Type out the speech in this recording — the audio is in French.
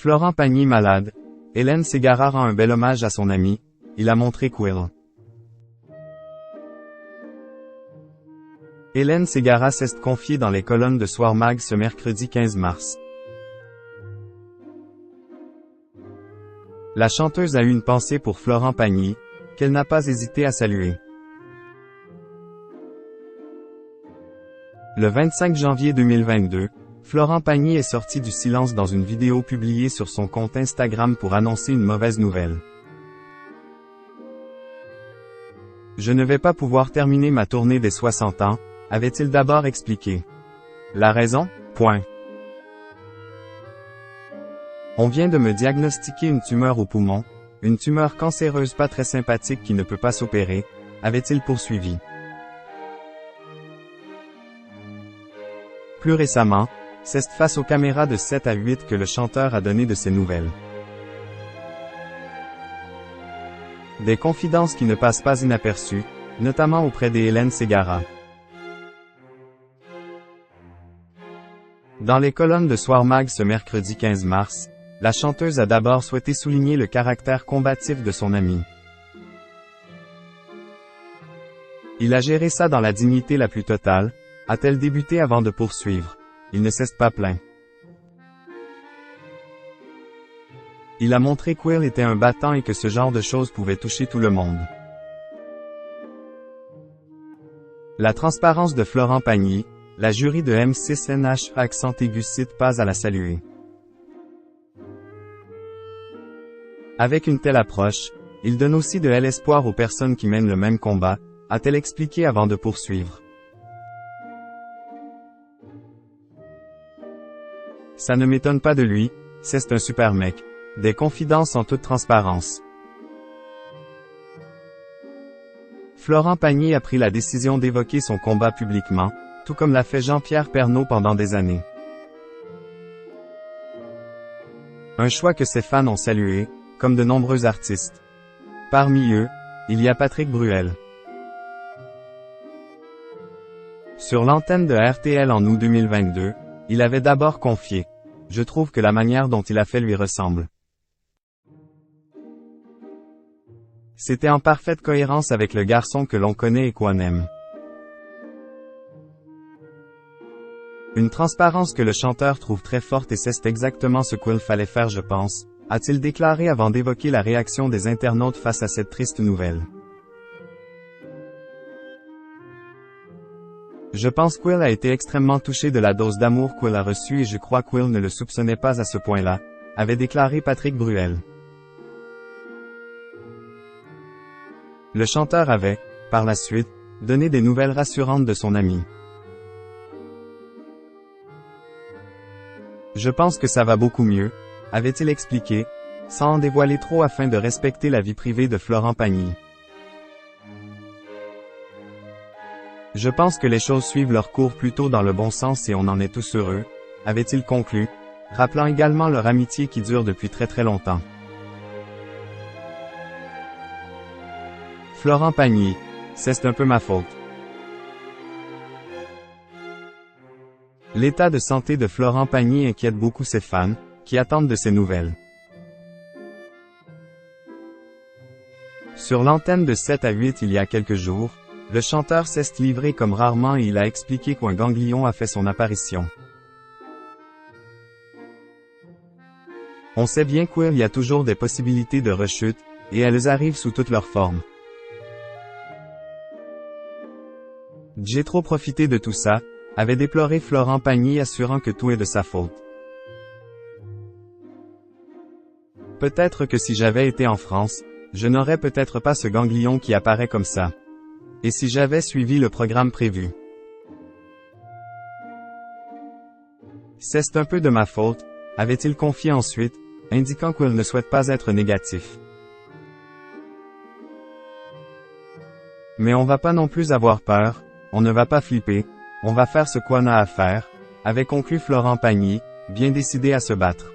Florent Pagny malade. Hélène Ségara rend un bel hommage à son ami. Il a montré Quill. Hélène Ségara s'est confiée dans les colonnes de Soir Mag ce mercredi 15 mars. La chanteuse a eu une pensée pour Florent Pagny, qu'elle n'a pas hésité à saluer. Le 25 janvier 2022, Florent Pagny est sorti du silence dans une vidéo publiée sur son compte Instagram pour annoncer une mauvaise nouvelle. Je ne vais pas pouvoir terminer ma tournée des 60 ans, avait-il d'abord expliqué. La raison? Point. On vient de me diagnostiquer une tumeur au poumon, une tumeur cancéreuse pas très sympathique qui ne peut pas s'opérer, avait-il poursuivi. Plus récemment, c'est face aux caméras de 7 à 8 que le chanteur a donné de ses nouvelles. Des confidences qui ne passent pas inaperçues, notamment auprès des Hélène Ségara. Dans les colonnes de Soir Mag ce mercredi 15 mars, la chanteuse a d'abord souhaité souligner le caractère combatif de son ami. Il a géré ça dans la dignité la plus totale, a-t-elle débuté avant de poursuivre. Il ne s'est pas plaint. Il a montré qu'Quill était un battant et que ce genre de choses pouvait toucher tout le monde. La transparence de Florent Pagny, la jury de M6NH accent aigu cite pas à la saluer. Avec une telle approche, il donne aussi de l'espoir aux personnes qui mènent le même combat, a-t-elle expliqué avant de poursuivre. Ça ne m'étonne pas de lui, c'est un super mec. Des confidences en toute transparence. Florent Pagny a pris la décision d'évoquer son combat publiquement, tout comme l'a fait Jean-Pierre Pernaut pendant des années. Un choix que ses fans ont salué, comme de nombreux artistes. Parmi eux, il y a Patrick Bruel. Sur l'antenne de RTL en août 2022, il avait d'abord confié « Je trouve que la manière dont il a fait lui ressemble. » C'était en parfaite cohérence avec le garçon que l'on connaît et qu'on aime. Une transparence que le chanteur trouve très forte et c'est exactement ce qu'il fallait faire je pense, a-t-il déclaré avant d'évoquer la réaction des internautes face à cette triste nouvelle. Je pense qu'Quill a été extrêmement touché de la dose d'amour qu'Quill a reçue et je crois qu'Quill ne le soupçonnait pas à ce point-là, avait déclaré Patrick Bruel. Le chanteur avait, par la suite, donné des nouvelles rassurantes de son ami. Je pense que ça va beaucoup mieux, avait-il expliqué, sans en dévoiler trop afin de respecter la vie privée de Florent Pagny. Je pense que les choses suivent leur cours plutôt dans le bon sens et on en est tous heureux, avait-il conclu, rappelant également leur amitié qui dure depuis très très longtemps. Florent Pagny, c'est un peu ma faute. L'état de santé de Florent Pagny inquiète beaucoup ses fans, qui attendent de ses nouvelles. Sur l'antenne de 7 à 8 il y a quelques jours, le chanteur s'est livré comme rarement et il a expliqué qu'un ganglion a fait son apparition. On sait bien qu'il y a toujours des possibilités de rechute, et elles arrivent sous toutes leurs formes. J'ai trop profité de tout ça, avait déploré Florent Pagny assurant que tout est de sa faute. Peut-être que si j'avais été en France, je n'aurais peut-être pas ce ganglion qui apparaît comme ça. Et si j'avais suivi le programme prévu. C'est un peu de ma faute, avait-il confié ensuite, indiquant qu'il ne souhaite pas être négatif. Mais on va pas non plus avoir peur, on ne va pas flipper, on va faire ce qu'on a à faire, avait conclu Florent Pagny, bien décidé à se battre.